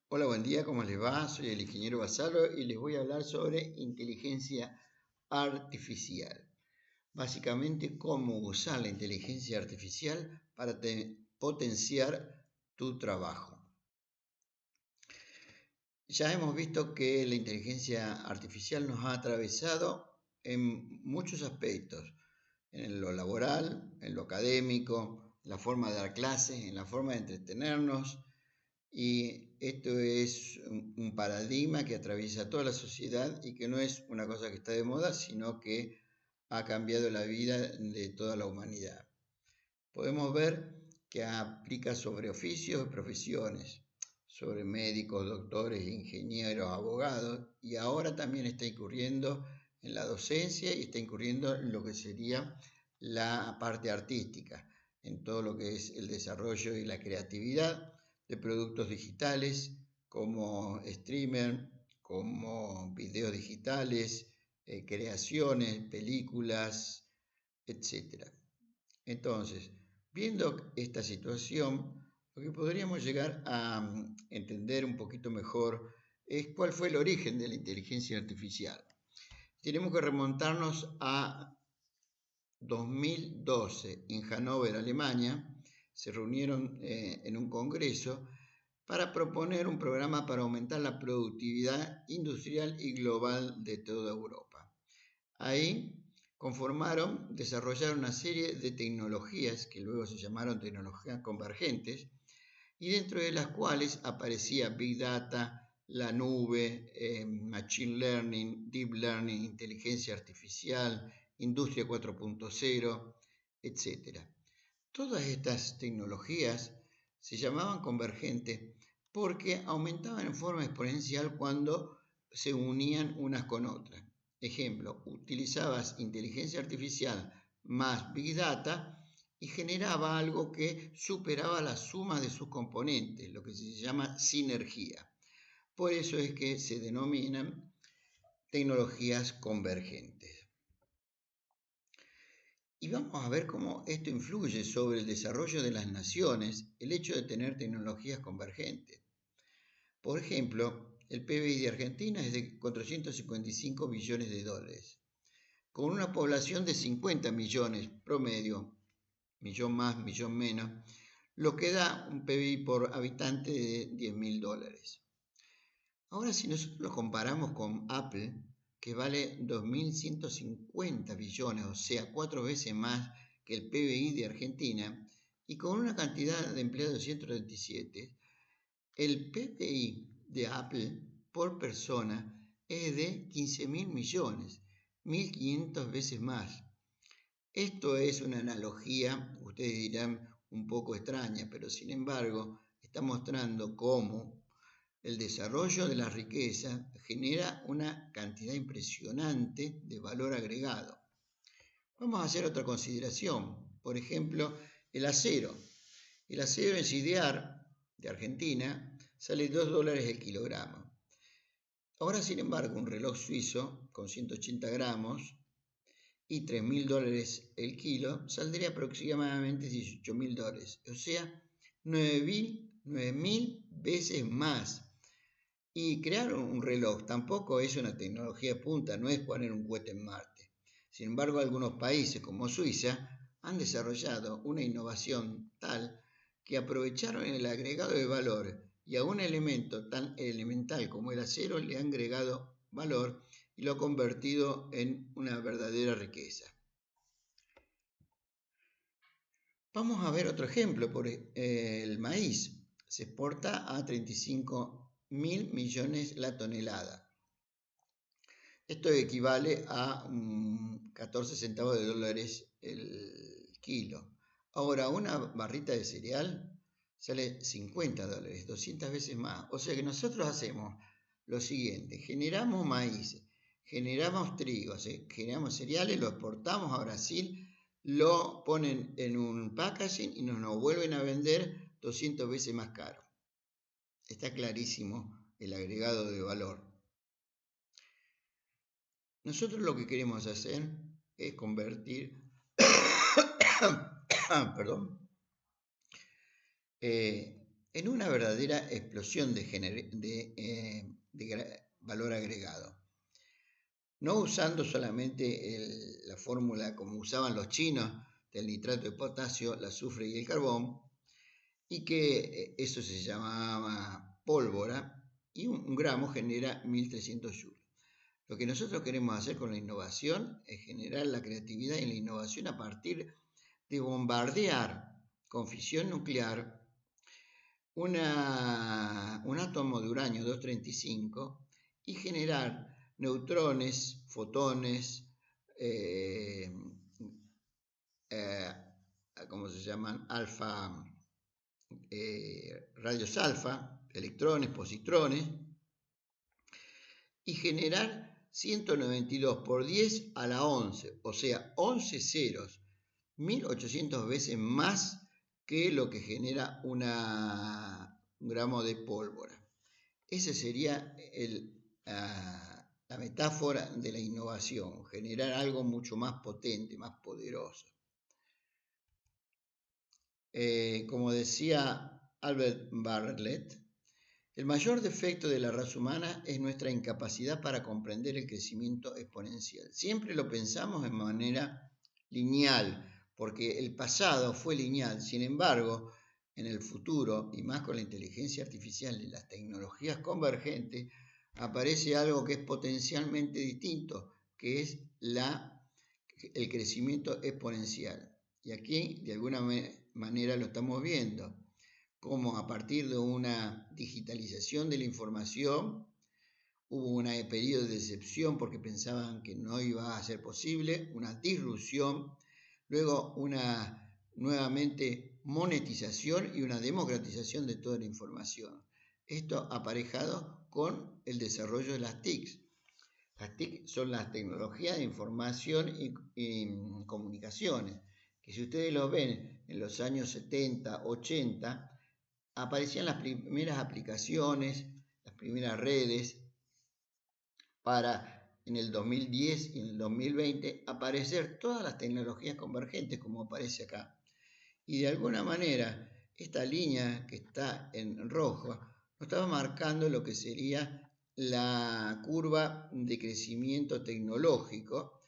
Hola, buen día, ¿cómo les va? Soy el ingeniero Basalo y les voy a hablar sobre inteligencia artificial. Básicamente, cómo usar la inteligencia artificial para potenciar tu trabajo. Ya hemos visto que la inteligencia artificial nos ha atravesado en muchos aspectos, en lo laboral, en lo académico, en la forma de dar clases, en la forma de entretenernos. Y esto es un paradigma que atraviesa toda la sociedad y que no es una cosa que está de moda, sino que ha cambiado la vida de toda la humanidad. Podemos ver que aplica sobre oficios y profesiones, sobre médicos, doctores, ingenieros, abogados, y ahora también está incurriendo en la docencia y está incurriendo en lo que sería la parte artística, en todo lo que es el desarrollo y la creatividad de productos digitales como streamer, como videos digitales, creaciones, películas, etcétera. Entonces, viendo esta situación, lo que podríamos llegar a entender un poquito mejor es cuál fue el origen de la inteligencia artificial. Tenemos que remontarnos a 2012 en Hannover, Alemania. Se reunieron en un congreso para proponer un programa para aumentar la productividad industrial y global de toda Europa. Ahí desarrollaron una serie de tecnologías que luego se llamaron tecnologías convergentes y dentro de las cuales aparecía Big Data, la nube, Machine Learning, Deep Learning, inteligencia artificial, Industria 4.0, etc. Todas estas tecnologías se llamaban convergentes porque aumentaban en forma exponencial cuando se unían unas con otras. Ejemplo, utilizabas inteligencia artificial más Big Data y generaba algo que superaba la suma de sus componentes, lo que se llama sinergia. Por eso es que se denominan tecnologías convergentes. Y vamos a ver cómo esto influye sobre el desarrollo de las naciones, el hecho de tener tecnologías convergentes. Por ejemplo, el PBI de Argentina es de 455 billones de dólares, con una población de 50 millones promedio, millón más, millón menos, lo que da un PBI por habitante de 10.000 dólares. Ahora, si nosotros lo comparamos con Apple, que vale 2.150 billones, o sea, 4 veces más que el PBI de Argentina, y con una cantidad de empleados de 137, el PBI de Apple por persona es de 15.000 millones, 1.500 veces más. Esto es una analogía, ustedes dirán, un poco extraña, pero sin embargo está mostrando cómo el desarrollo de la riqueza genera una cantidad impresionante de valor agregado. Vamos a hacer otra consideración. Por ejemplo, el acero. El acero en CIDEAR de Argentina sale 2 dólares el kilogramo. Ahora, sin embargo, un reloj suizo con 180 gramos y 3.000 dólares el kilo saldría aproximadamente 18.000 dólares. O sea, 9.000 veces más. Y crear un reloj tampoco es una tecnología de punta, no es poner un cohete en Marte. Sin embargo, algunos países como Suiza han desarrollado una innovación tal que aprovecharon el agregado de valor y a un elemento tan elemental como el acero le han agregado valor y lo ha convertido en una verdadera riqueza. Vamos a ver otro ejemplo, por el maíz. Se exporta a 35.000 millones la tonelada. Esto equivale a 14 centavos de dólares el kilo. Ahora, una barrita de cereal sale 50 dólares, 200 veces más. O sea que nosotros hacemos lo siguiente, generamos maíz, generamos trigo, generamos cereales, lo exportamos a Brasil, lo ponen en un packaging y nos lo vuelven a vender 200 veces más caro. Está clarísimo el agregado de valor. Nosotros lo que queremos hacer es convertir perdón, en una verdadera explosión de valor agregado. No usando solamente la fórmula como usaban los chinos del nitrato de potasio, el azufre y el carbón, y que eso se llamaba pólvora, y un gramo genera 1300 joules. Lo que nosotros queremos hacer con la innovación es generar la creatividad y la innovación a partir de bombardear con fisión nuclear un átomo de uranio 235 y generar neutrones, fotones, ¿cómo se llaman? Rayos alfa, electrones, positrones, y generar 192 por 10 a la 11, o sea, 11 ceros, 1800 veces más que lo que genera un gramo de pólvora. Esa sería la metáfora de la innovación, generar algo mucho más potente, más poderoso. Como decía Albert Bartlett, el mayor defecto de la raza humana es nuestra incapacidad para comprender el crecimiento exponencial. Siempre lo pensamos de manera lineal, porque el pasado fue lineal. Sin embargo, en el futuro, y más con la inteligencia artificial y las tecnologías convergentes, aparece algo que es potencialmente distinto, que es el crecimiento exponencial. Y aquí, de alguna manera, lo estamos viendo, como a partir de una digitalización de la información, hubo un periodo de decepción porque pensaban que no iba a ser posible, una disrupción, luego una nuevamente monetización y una democratización de toda la información. Esto aparejado con el desarrollo de las TICs. Las TIC son las tecnologías de información y comunicaciones, que si ustedes lo ven en los años 70, 80, aparecían las primeras aplicaciones, las primeras redes, para en el 2010 y en el 2020 aparecer todas las tecnologías convergentes como aparece acá. Y de alguna manera esta línea que está en rojo nos estaba marcando lo que sería la curva de crecimiento tecnológico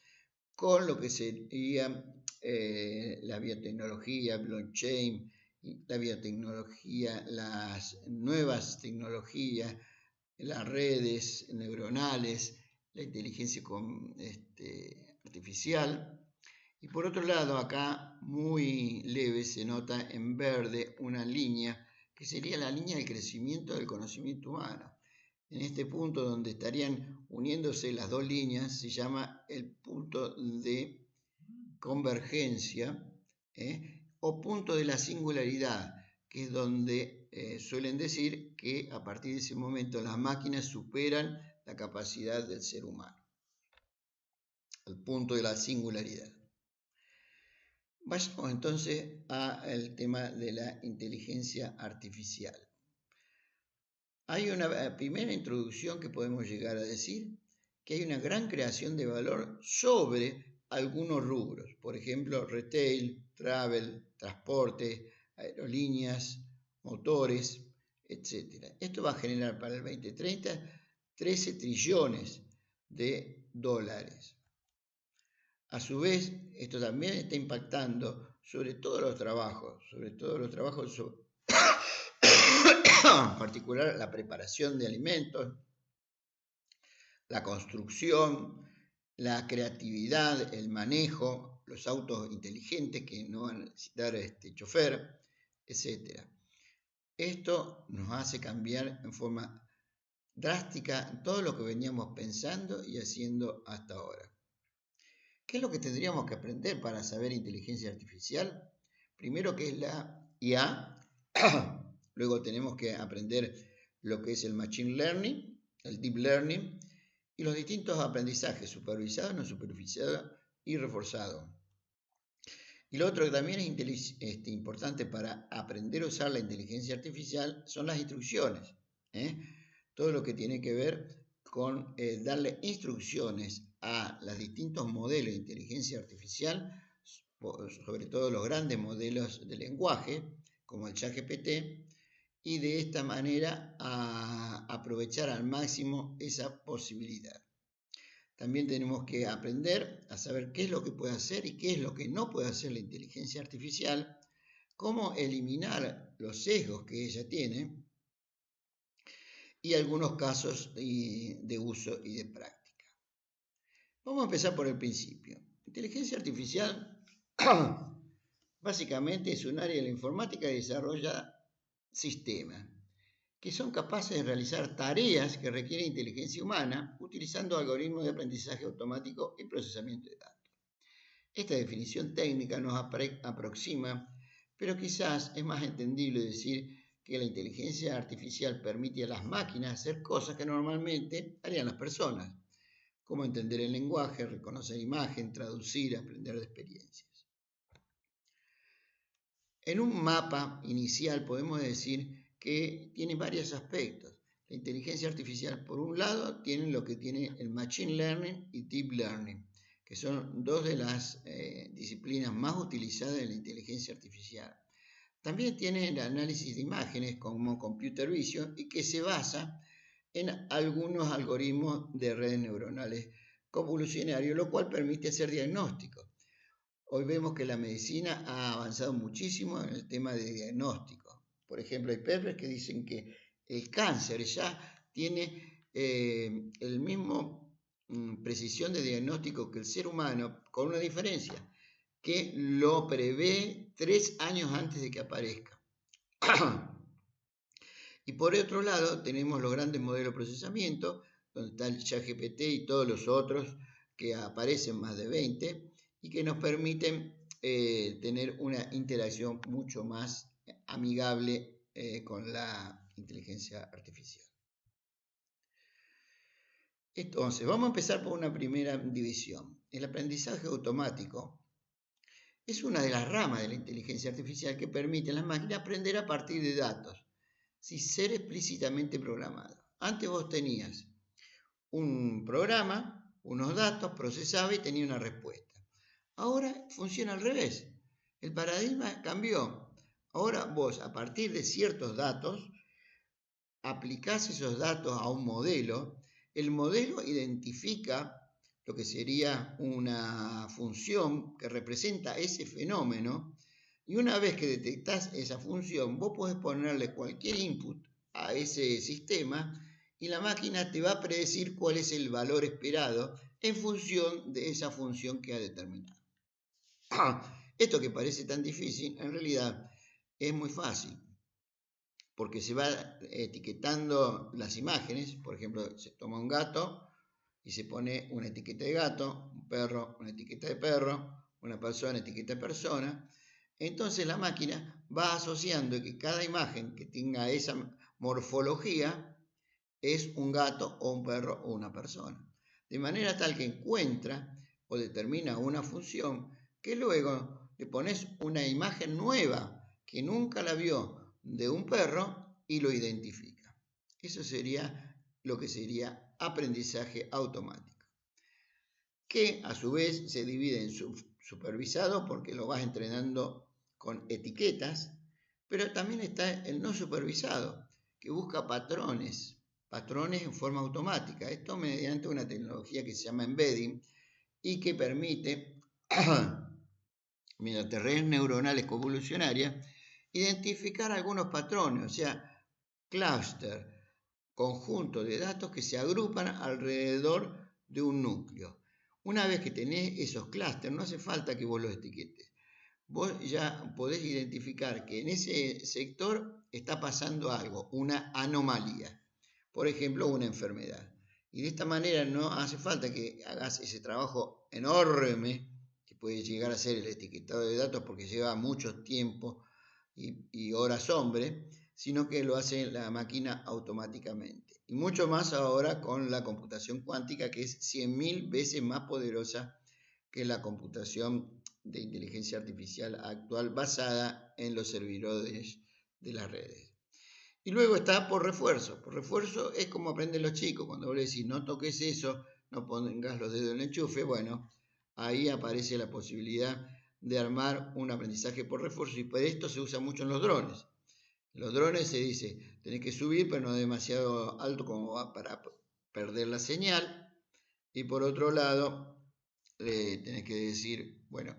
con lo que sería la biotecnología, blockchain, la biotecnología, las nuevas tecnologías, las redes neuronales, la inteligencia artificial. Y por otro lado, acá muy leve se nota en verde una línea que sería la línea del crecimiento del conocimiento humano. En este punto donde estarían uniéndose las dos líneas se llama el punto de convergencia o punto de la singularidad, que es donde suelen decir que a partir de ese momento las máquinas superan la capacidad del ser humano. El punto de la singularidad. Vayamos entonces al tema de la inteligencia artificial. Hay una primera introducción que podemos llegar a decir que hay una gran creación de valor sobre algunos rubros, por ejemplo, retail, travel, transporte, aerolíneas, motores, etc. Esto va a generar para el 2030 13 trillones de dólares. A su vez, esto también está impactando sobre todos los trabajos, en particular la preparación de alimentos, la construcción, la creatividad, el manejo, los autos inteligentes que no van a necesitar chofer, etc. Esto nos hace cambiar en forma drástica todo lo que veníamos pensando y haciendo hasta ahora. ¿Qué es lo que tendríamos que aprender para saber inteligencia artificial? Primero, ¿qué es la IA? Luego tenemos que aprender lo que es el Machine Learning, el Deep Learning y los distintos aprendizajes, supervisado, no supervisado y reforzado. Y lo otro que también es importante para aprender a usar la inteligencia artificial son las instrucciones. Todo lo que tiene que ver con darle instrucciones a los distintos modelos de inteligencia artificial, sobre todo los grandes modelos de lenguaje, como el ChatGPT, y de esta manera a aprovechar al máximo esa posibilidad. También tenemos que aprender a saber qué es lo que puede hacer y qué es lo que no puede hacer la inteligencia artificial, cómo eliminar los sesgos que ella tiene y algunos casos de uso y de práctica. Vamos a empezar por el principio. Inteligencia artificial básicamente es un área de la informática que desarrolla sistemas que son capaces de realizar tareas que requieren inteligencia humana utilizando algoritmos de aprendizaje automático y procesamiento de datos. Esta definición técnica nos aproxima, pero quizás es más entendible decir que la inteligencia artificial permite a las máquinas hacer cosas que normalmente harían las personas, como entender el lenguaje, reconocer imagen, traducir, aprender de experiencias. En un mapa inicial podemos decir que tiene varios aspectos. La inteligencia artificial, por un lado, tiene lo que tiene el Machine Learning y Deep Learning, que son dos de las disciplinas más utilizadas en la inteligencia artificial. También tiene el análisis de imágenes como Computer Vision y que se basa en algunos algoritmos de redes neuronales convolucionarios, lo cual permite hacer diagnósticos. Hoy vemos que la medicina ha avanzado muchísimo en el tema de diagnóstico. Por ejemplo, hay papers que dicen que el cáncer ya tiene el mismo precisión de diagnóstico que el ser humano, con una diferencia, que lo prevé 3 años antes de que aparezca. Y por otro lado, tenemos los grandes modelos de procesamiento, donde está el ChatGPT y todos los otros, que aparecen más de 20, y que nos permiten tener una interacción mucho más amigable con la inteligencia artificial. Entonces, vamos a empezar por una primera división. El aprendizaje automático es una de las ramas de la inteligencia artificial que permite a las máquinas aprender a partir de datos, sin ser explícitamente programado. Antes vos tenías un programa, unos datos, procesaba y tenía una respuesta. Ahora funciona al revés. El paradigma cambió. Ahora vos, a partir de ciertos datos, aplicás esos datos a un modelo. El modelo identifica lo que sería una función que representa ese fenómeno. Y una vez que detectás esa función, vos podés ponerle cualquier input a ese sistema y la máquina te va a predecir cuál es el valor esperado en función de esa función que ha determinado. Esto que parece tan difícil, en realidad es muy fácil, porque se va etiquetando las imágenes. Por ejemplo, se toma un gato y se pone una etiqueta de gato, un perro, una etiqueta de perro, una persona, etiqueta de persona. Entonces la máquina va asociando que cada imagen que tenga esa morfología es un gato o un perro o una persona. De manera tal que encuentra o determina una función que luego le pones una imagen nueva que nunca la vio de un perro y lo identifica. Eso sería lo que sería aprendizaje automático, que a su vez se divide en supervisado porque lo vas entrenando con etiquetas, pero también está el no supervisado, que busca patrones en forma automática. Esto mediante una tecnología que se llama embedding y que permite, mediante redes neuronales convolucionarias, identificar algunos patrones, o sea, clúster, conjunto de datos que se agrupan alrededor de un núcleo. Una vez que tenés esos clústeres, no hace falta que vos los etiquetes. Vos ya podés identificar que en ese sector está pasando algo, una anomalía, por ejemplo, una enfermedad. Y de esta manera no hace falta que hagas ese trabajo enorme que puede llegar a ser el etiquetado de datos porque lleva mucho tiempo y horas hombre, sino que lo hace la máquina automáticamente. Y mucho más ahora con la computación cuántica, que es 100.000 veces más poderosa que la computación de inteligencia artificial actual basada en los servidores de las redes. Y luego está por refuerzo. Por refuerzo es como aprenden los chicos. Cuando vos le decís no toques eso, no pongas los dedos en el enchufe, bueno, ahí aparece la posibilidad de armar un aprendizaje por refuerzo y por esto se usa mucho en los drones. Los drones se dice, tenés que subir, pero no demasiado alto como para perder la señal. Y por otro lado, tenés que decir, bueno,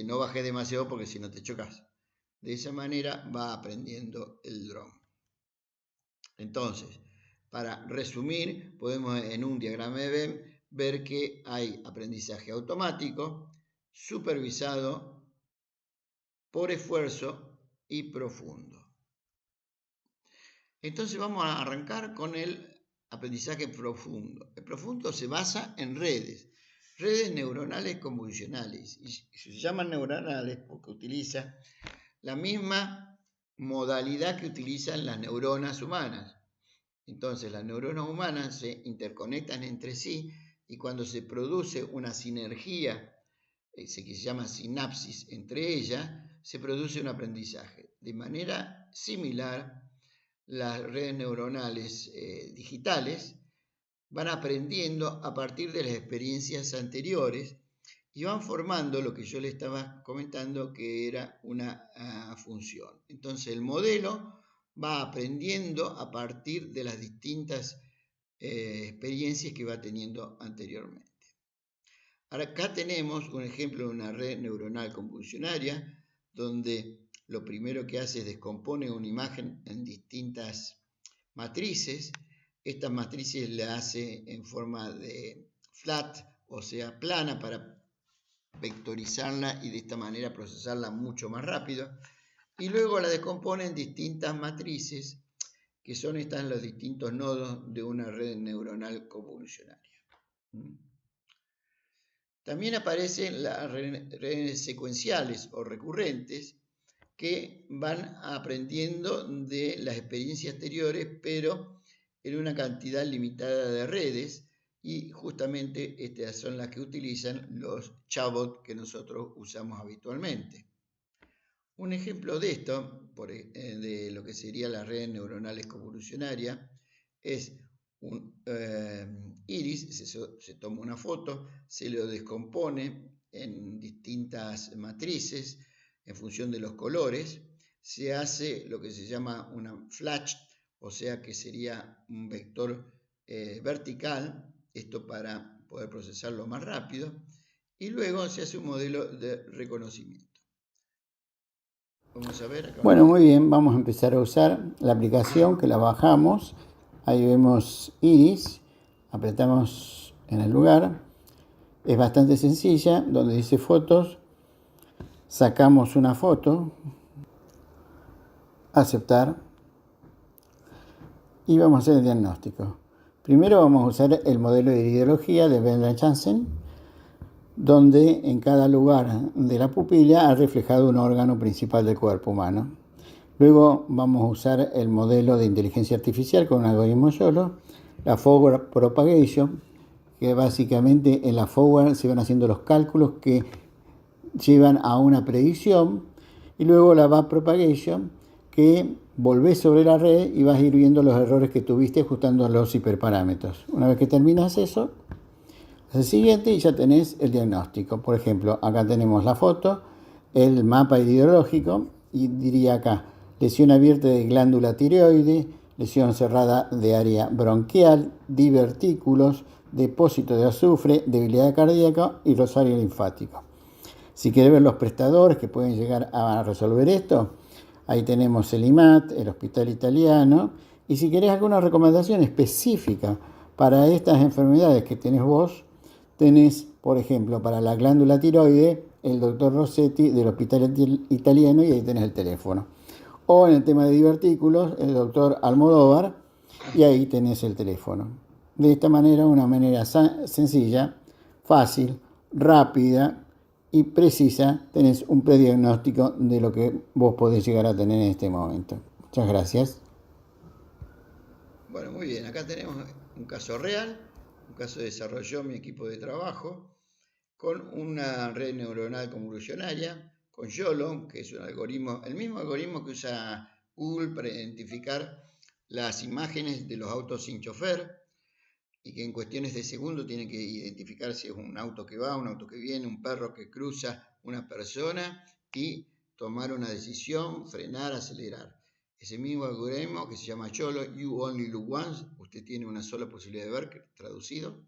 no bajes demasiado porque si no te chocas. De esa manera va aprendiendo el dron. Entonces, para resumir, podemos en un diagrama de Venn ver que hay aprendizaje automático, supervisado, por esfuerzo y profundo. Entonces vamos a arrancar con el aprendizaje profundo. El profundo se basa en redes neuronales convolucionales. Y se llaman neuronales porque utiliza la misma modalidad que utilizan las neuronas humanas. Entonces las neuronas humanas se interconectan entre sí y cuando se produce una sinergia, que se llama sinapsis entre ellas, se produce un aprendizaje. De manera similar, las redes neuronales digitales van aprendiendo a partir de las experiencias anteriores y van formando lo que yo le estaba comentando que era una función. Entonces el modelo va aprendiendo a partir de las distintas experiencias que va teniendo anteriormente. Ahora, acá tenemos un ejemplo de una red neuronal convolucionaria donde lo primero que hace es descompone una imagen en distintas matrices. Estas matrices la hace en forma de flat, o sea, plana, para vectorizarla y de esta manera procesarla mucho más rápido. Y luego la descompone en distintas matrices, que son estas los distintos nodos de una red neuronal convolucionaria. También aparecen las redes secuenciales o recurrentes que van aprendiendo de las experiencias anteriores, pero en una cantidad limitada de redes, y justamente estas son las que utilizan los chatbots que nosotros usamos habitualmente. Un ejemplo de esto, de lo que serían las redes neuronales convolucionarias, es un iris. Se toma una foto, se lo descompone en distintas matrices en función de los colores, se hace lo que se llama una flash, o sea que sería un vector vertical, esto para poder procesarlo más rápido, y luego se hace un modelo de reconocimiento. Vamos a ver acá. Bueno, muy bien, vamos a empezar a usar la aplicación que la bajamos. Ahí vemos Iris, apretamos en el lugar. Es bastante sencilla, donde dice fotos, sacamos una foto, aceptar y vamos a hacer el diagnóstico. Primero vamos a usar el modelo de ideología de Bellamy-Janssen, donde en cada lugar de la pupila ha reflejado un órgano principal del cuerpo humano. Luego vamos a usar el modelo de inteligencia artificial con un algoritmo YOLO, la forward propagation, que básicamente en la forward se van haciendo los cálculos que llevan a una predicción, y luego la back propagation, que volvés sobre la red y vas a ir viendo los errores que tuviste ajustando los hiperparámetros. Una vez que terminas eso, el siguiente y ya tenés el diagnóstico. Por ejemplo, acá tenemos la foto, el mapa ideológico, y diría acá, lesión abierta de glándula tiroide, lesión cerrada de área bronquial, divertículos, depósito de azufre, debilidad cardíaca y rosario linfático. Si querés ver los prestadores que pueden llegar a resolver esto, ahí tenemos el IMAT, el Hospital Italiano, y si querés alguna recomendación específica para estas enfermedades que tenés vos, tenés, por ejemplo, para la glándula tiroide, el doctor Rossetti del Hospital Italiano, y ahí tenés el teléfono. O en el tema de divertículos, el doctor Almodóvar, y ahí tenés el teléfono. De esta manera, una manera sencilla, fácil, rápida y precisa, tenés un prediagnóstico de lo que vos podés llegar a tener en este momento. Muchas gracias. Bueno, muy bien, acá tenemos un caso real, un caso que desarrolló mi equipo de trabajo con una red neuronal convolucionaria, con YOLO, que es un algoritmo, el mismo algoritmo que usa Google para identificar las imágenes de los autos sin chofer, y que en cuestiones de segundos tiene que identificar si es un auto que va, un auto que viene, un perro que cruza, una persona, y tomar una decisión, frenar, acelerar. Ese mismo algoritmo que se llama YOLO, You Only Look Once, usted tiene una sola posibilidad de ver, traducido,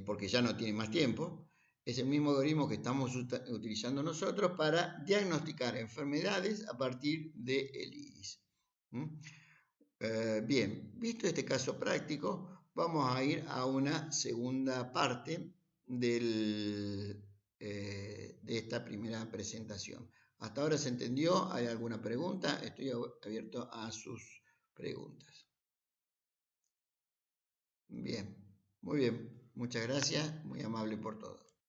porque ya no tiene más tiempo. Es el mismo algoritmo que estamos utilizando nosotros para diagnosticar enfermedades a partir del iris. Bien, visto este caso práctico, vamos a ir a una segunda parte de esta primera presentación. ¿Hasta ahora se entendió? ¿Hay alguna pregunta? Estoy abierto a sus preguntas. Bien, muy bien. Muchas gracias, muy amable por todo.